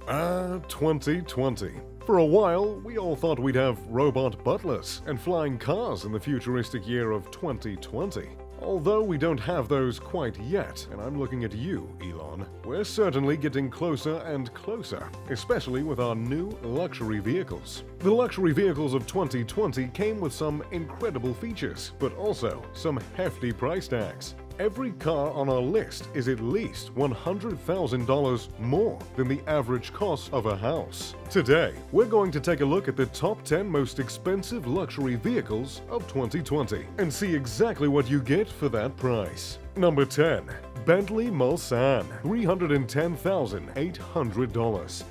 2020. For a while, we all thought we'd have robot butlers and flying cars in the futuristic year of 2020. Although we don't have those quite yet, and I'm looking at you, Elon, we're certainly getting closer and closer, especially with our new luxury vehicles. The luxury vehicles of 2020 came with some incredible features, but also some hefty price tags. Every car on our list is at least $100,000 more than the average cost of a house. Today, we're going to take a look at the top 10 most expensive luxury vehicles of 2020 and see exactly what you get for that price. Number 10. Bentley Mulsanne, $310,800.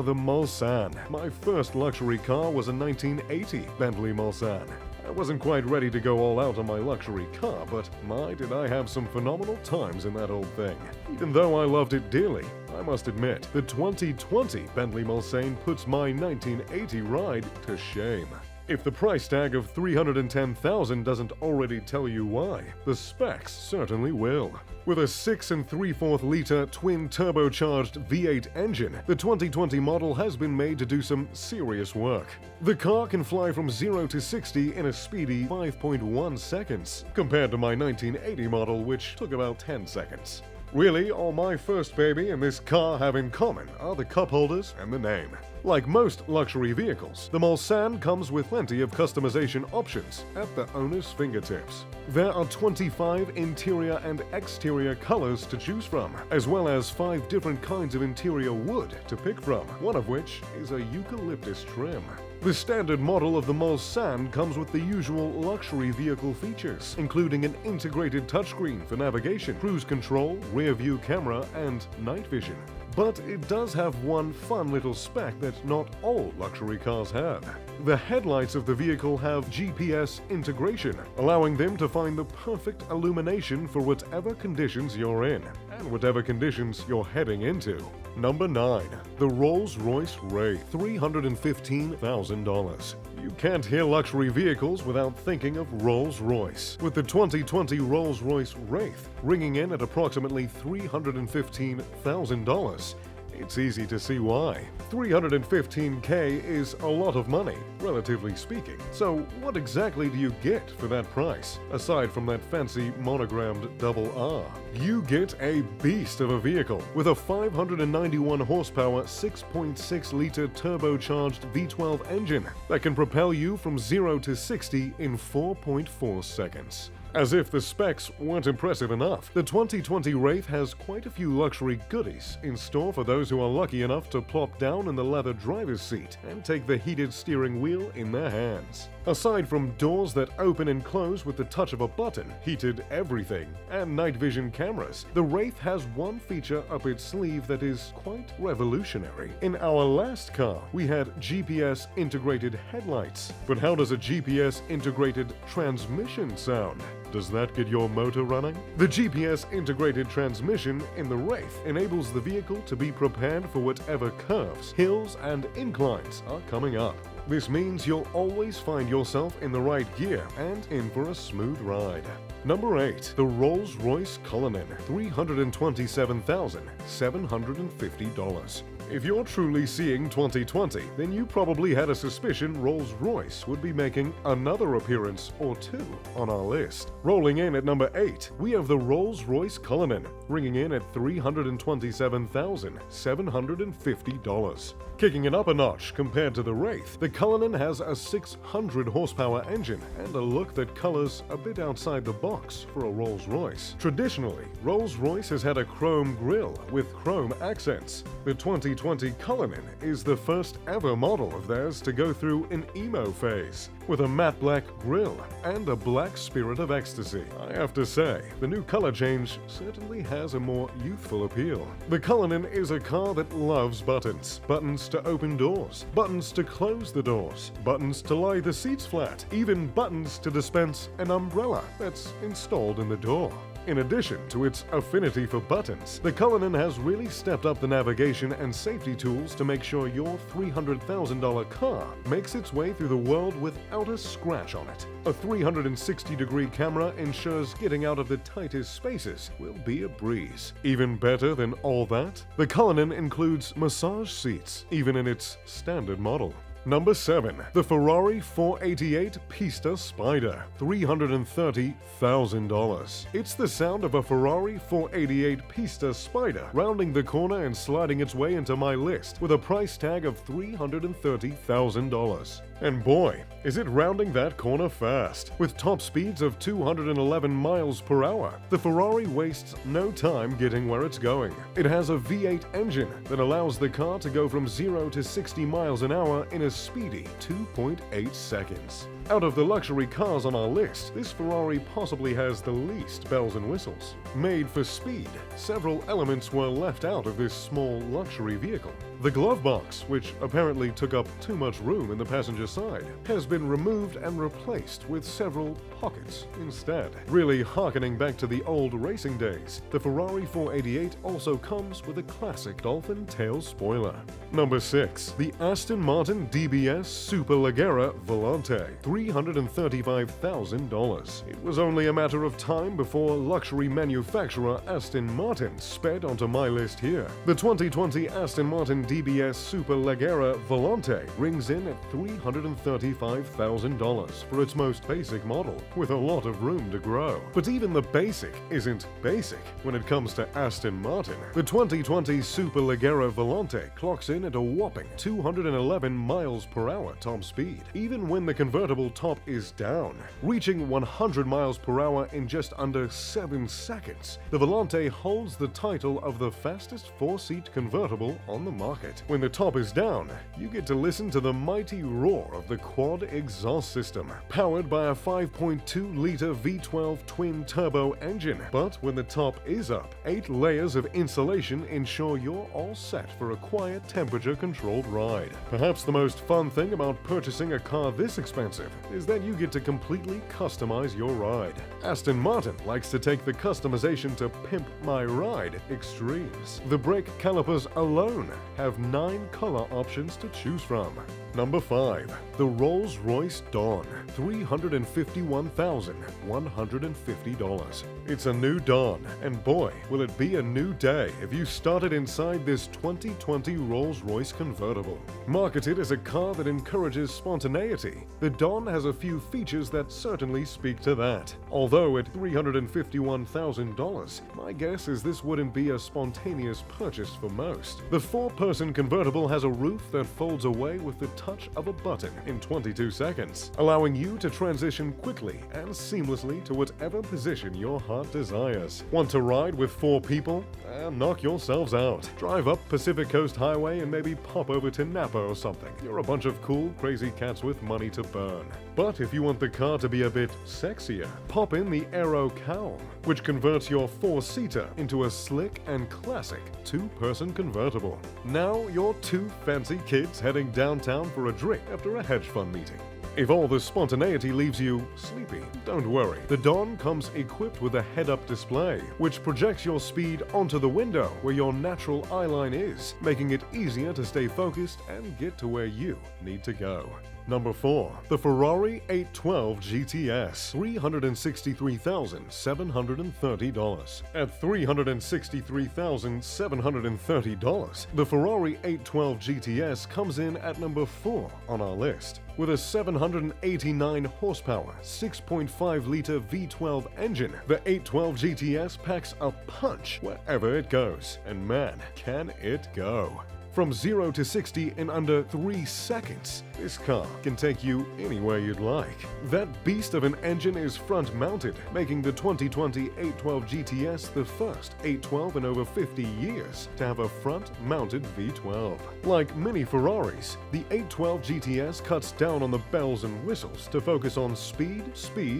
The Mulsanne. My first luxury car was a 1980 Bentley Mulsanne. I wasn't quite ready to go all out on my luxury car, but my did I have some phenomenal times in that old thing. Even though I loved it dearly, I must admit, the 2020 Bentley Mulsanne puts my 1980 ride to shame. If the price tag of $310,000 doesn't already tell you why, the specs certainly will. With a 6 3/4 liter twin turbocharged V8 engine, the 2020 model has been made to do some serious work. The car can fly from 0 to 60 in a speedy 5.1 seconds, compared to my 1980 model, which took about 10 seconds. Really, all my first baby and this car have in common are the cup holders and the name. Like most luxury vehicles, the Mulsanne comes with plenty of customization options at the owner's fingertips. There are 25 interior and exterior colors to choose from, as well as 5 different kinds of interior wood to pick from, one of which is a eucalyptus trim. The standard model of the Mulsanne comes with the usual luxury vehicle features, including an integrated touchscreen for navigation, cruise control, rear view camera, and night vision. But it does have one fun little spec that not all luxury cars have. The headlights of the vehicle have GPS integration, allowing them to find the perfect illumination for whatever conditions you're in, and whatever conditions you're heading into. Number 9. The Rolls-Royce Wraith, $315,000. You can't hear luxury vehicles without thinking of Rolls-Royce, with the 2020 Rolls-Royce Wraith ringing in at approximately $315,000. It's easy to see why. $315K is a lot of money, relatively speaking. So what exactly do you get for that price, aside from that fancy monogrammed double R? You get a beast of a vehicle with a 591 horsepower 6.6 liter turbocharged V12 engine that can propel you from 0 to 60 in 4.4 seconds. As if the specs weren't impressive enough, the 2020 Wraith has quite a few luxury goodies in store for those who are lucky enough to plop down in the leather driver's seat and take the heated steering wheel in their hands. Aside from doors that open and close with the touch of a button, heated everything, and night vision cameras, the Wraith has one feature up its sleeve that is quite revolutionary. In our last car, we had GPS integrated headlights. But how does a GPS integrated transmission sound? Does that get your motor running? The GPS integrated transmission in the Wraith enables the vehicle to be prepared for whatever curves, hills, and inclines are coming up. This means you'll always find yourself in the right gear and in for a smooth ride. Number 8. The Rolls-Royce Cullinan, $327,750. If you're truly seeing 2020, then you probably had a suspicion Rolls-Royce would be making another appearance or two on our list. Rolling in at number 8, we have the Rolls-Royce Cullinan, ringing in at $327,750. Kicking it up a notch compared to the Wraith, the Cullinan has a 600 horsepower engine and a look that colors a bit outside the box for a Rolls-Royce. Traditionally, Rolls-Royce has had a chrome grille with chrome accents. The 2020 Cullinan is the first ever model of theirs to go through an emo phase, with a matte black grille and a black Spirit of Ecstasy. I have to say, the new color change certainly has a more youthful appeal. The Cullinan is a car that loves buttons. Buttons to open doors, buttons to close the doors, buttons to lie the seats flat, even buttons to dispense an umbrella that's installed in the door. In addition to its affinity for buttons, the Cullinan has really stepped up the navigation and safety tools to make sure your $300,000 car makes its way through the world without a scratch on it. A 360-degree camera ensures getting out of the tightest spaces will be a breeze. Even better than all that, the Cullinan includes massage seats, even in its standard model. Number 7. The Ferrari 488 Pista Spider, $330,000. It's the sound of a Ferrari 488 Pista Spider rounding the corner and sliding its way into my list with a price tag of $330,000. And boy, is it rounding that corner fast. With top speeds of 211 miles per hour, the Ferrari wastes no time getting where it's going. It has a V8 engine that allows the car to go from 0 to 60 miles an hour in a speedy 2.8 seconds. Out of the luxury cars on our list, this Ferrari possibly has the least bells and whistles. Made for speed, several elements were left out of this small luxury vehicle. The glove box, which apparently took up too much room in the passenger side, has been removed and replaced with several pockets instead. Really harkening back to the old racing days, the Ferrari 488 also comes with a classic dolphin tail spoiler. Number 6. The Aston Martin DBS Superleggera Volante, $335,000. It was only a matter of time before luxury manufacturer Aston Martin sped onto my list here. The 2020 Aston Martin DBS Superleggera Volante rings in at $335,000 for its most basic model, with a lot of room to grow. But even the basic isn't basic when it comes to Aston Martin. The 2020 Superleggera Volante clocks in at a whopping 211 miles per hour top speed, even when the convertible top is down, reaching 100 miles per hour in just under 7 seconds. The Volante holds the title of the fastest 4-seat convertible on the market. When the top is down, you get to listen to the mighty roar of the quad exhaust system, powered by a 5.2-liter V12 twin-turbo engine. But when the top is up, 8 layers of insulation ensure you're all set for a quiet, temperature-controlled ride. Perhaps the most fun thing about purchasing a car this expensive is that you get to completely customize your ride. Aston Martin likes to take the customization to pimp my ride extremes. The brake calipers alone have 9 color options to choose from. Number 5. The Rolls-Royce Dawn, $351,150. It's a new Dawn, and boy, will it be a new day if you started inside this 2020 Rolls-Royce convertible. Marketed as a car that encourages spontaneity, the Dawn has a few features that certainly speak to that. Although at $351,000, my guess is this wouldn't be a spontaneous purchase for most. The 4-person convertible has a roof that folds away with the touch of a button in 22 seconds, allowing you to transition quickly and seamlessly to whatever position your heart desires. Want to ride with 4 people? Knock yourselves out. Drive up Pacific Coast Highway and maybe pop over to Napa or something. You're a bunch of cool, crazy cats with money to burn. But if you want the car to be a bit sexier, pop in the Aero Cowl, which converts your 4-seater into a slick and classic 2-person convertible. Now you're 2 fancy kids heading downtown for a drink after a hedge fund meeting. If all the spontaneity leaves you sleepy, don't worry. The Dawn comes equipped with a head-up display, which projects your speed onto the window where your natural eye line is, making it easier to stay focused and get to where you need to go. Number 4. The Ferrari 812 GTS, $363,730. At $363,730, the Ferrari 812 GTS comes in at number 4 on our list. With a 789 horsepower, 6.5-liter V12 engine, the 812 GTS packs a punch wherever it goes. And man, can it go! From 0 to 60 in under 3 seconds, this car can take you anywhere you'd like. That beast of an engine is front-mounted, making the 2020 812 GTS the first 812 in over 50 years to have a front-mounted V12. Like many Ferraris, the 812 GTS cuts down on the bells and whistles to focus on speed,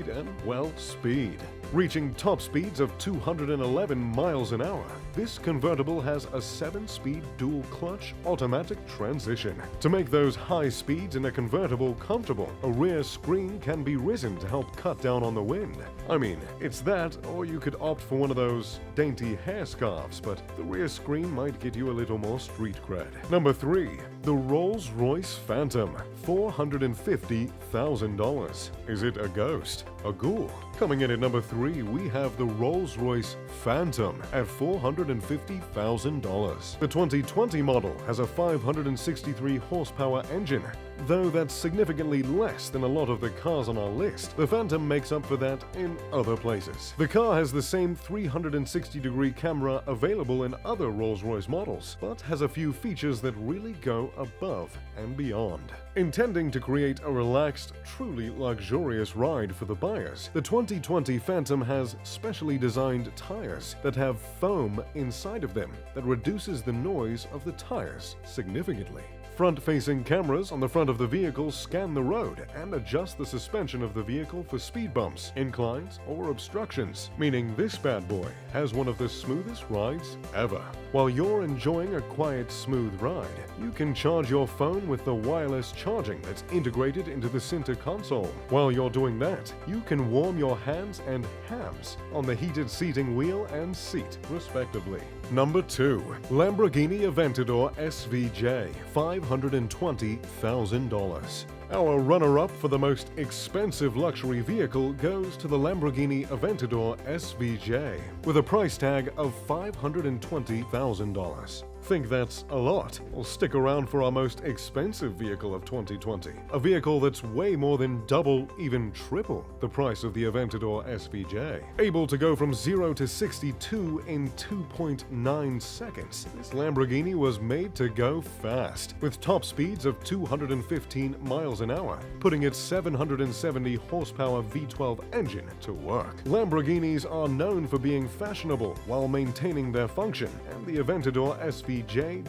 and, well, speed. Reaching top speeds of 211 miles an hour, this convertible has a 7-speed dual clutch clutch automatic transmission. To make those high speeds in a convertible comfortable, a rear screen can be risen to help cut down on the wind. I mean, it's that, or you could opt for one of those dainty hair scarves, but the rear screen might get you a little more street cred. Number 3. The Rolls-Royce Phantom, $450,000. Is it a ghost? A ghoul? Coming in at number 3, we have the Rolls-Royce Phantom at $450,000. The 2020 model has a 563 horsepower engine. Though that's significantly less than a lot of the cars on our list, the Phantom makes up for that in other places. The car has the same 360-degree camera available in other Rolls-Royce models, but has a few features that really go above and beyond. Intending to create a relaxed, truly luxurious ride for the buyers, the 2020 Phantom has specially designed tires that have foam inside of them that reduces the noise of the tires significantly. Front-facing cameras on the front of the vehicle scan the road and adjust the suspension of the vehicle for speed bumps, inclines, or obstructions, meaning this bad boy has one of the smoothest rides ever. While you're enjoying a quiet, smooth ride, you can charge your phone with the wireless charging that's integrated into the center console. While you're doing that, you can warm your hands and hams on the heated seating wheel and seat, respectively. Number 2. Lamborghini Aventador SVJ, $520,000. Our runner-up for the most expensive luxury vehicle goes to the Lamborghini Aventador SVJ, with a price tag of $520,000. Think that's a lot? Well, stick around for our most expensive vehicle of 2020, a vehicle that's way more than double, even triple, the price of the Aventador SVJ. Able to go from 0 to 62 in 2.9 seconds, this Lamborghini was made to go fast, with top speeds of 215 miles an hour, putting its 770 horsepower V12 engine to work. Lamborghinis are known for being fashionable while maintaining their function, and the Aventador SVJ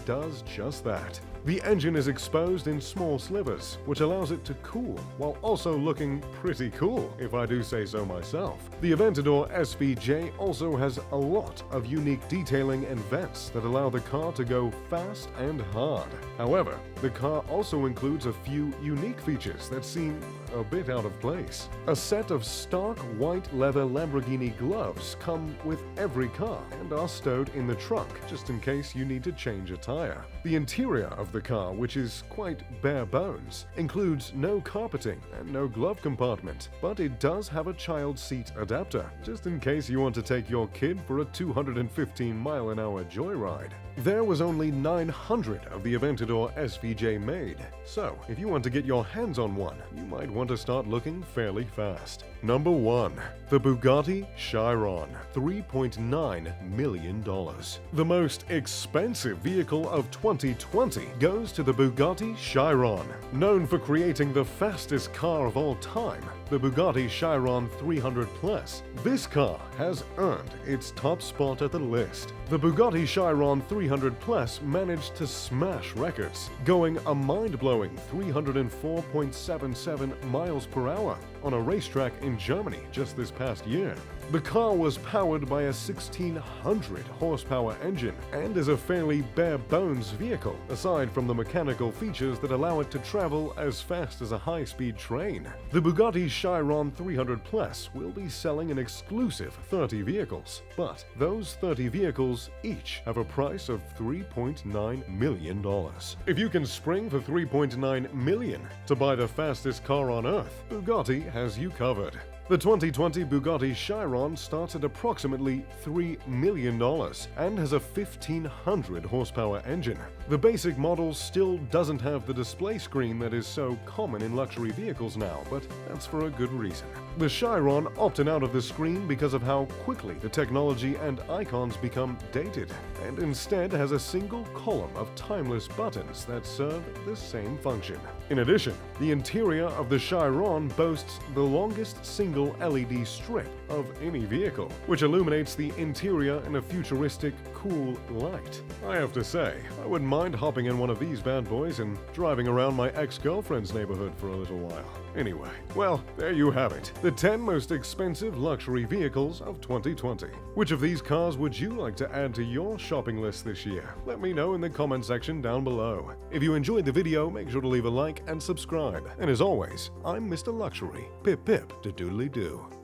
does just that. The engine is exposed in small slivers, which allows it to cool while also looking pretty cool, if I do say so myself. The Aventador SVJ also has a lot of unique detailing and vents that allow the car to go fast and hard. However, the car also includes a few unique features that seem a bit out of place. A set of stark white leather Lamborghini gloves come with every car and are stowed in the trunk, just in case you need to change a tire. The interior of the car, which is quite bare bones, includes no carpeting and no glove compartment, but it does have a child seat adapter, just in case you want to take your kid for a 215-mile-an-hour joyride. There was only 900 of the Aventador SVJ made, so if you want to get your hands on one, you might want to start looking fairly fast. Number 1. The Bugatti Chiron, $3.9 million. The most expensive vehicle of 2020 goes to the Bugatti Chiron. Known for creating the fastest car of all time, the Bugatti Chiron 300 Plus, this car has earned its top spot at the list. The Bugatti Chiron 300 Plus managed to smash records, going a mind-blowing 304.77 miles per hour on a racetrack in Germany just this past year. The car was powered by a 1600 horsepower engine and is a fairly bare-bones vehicle, aside from the mechanical features that allow it to travel as fast as a high-speed train. The Bugatti Chiron 300 Plus will be selling an exclusive 30 vehicles, but those 30 vehicles each have a price of $3.9 million. If you can spring for $3.9 million to buy the fastest car on Earth, Bugatti has you covered. The 2020 Bugatti Chiron starts at approximately $3 million and has a 1500 horsepower engine. The basic model still doesn't have the display screen that is so common in luxury vehicles now, but that's for a good reason. The Chiron opted out of the screen because of how quickly the technology and icons become dated, and instead has a single column of timeless buttons that serve the same function. In addition, the interior of the Chiron boasts the longest single single LED strip of any vehicle, which illuminates the interior in a futuristic, cool light. I have to say, I wouldn't mind hopping in one of these bad boys and driving around my ex-girlfriend's neighborhood for a little while. Anyway, well, there you have it. The 10 most expensive luxury vehicles of 2020. Which of these cars would you like to add to your shopping list this year? Let me know in the comment section down below. If you enjoyed the video, make sure to leave a like and subscribe. And as always, I'm Mr. Luxury. Pip pip to doodly doo.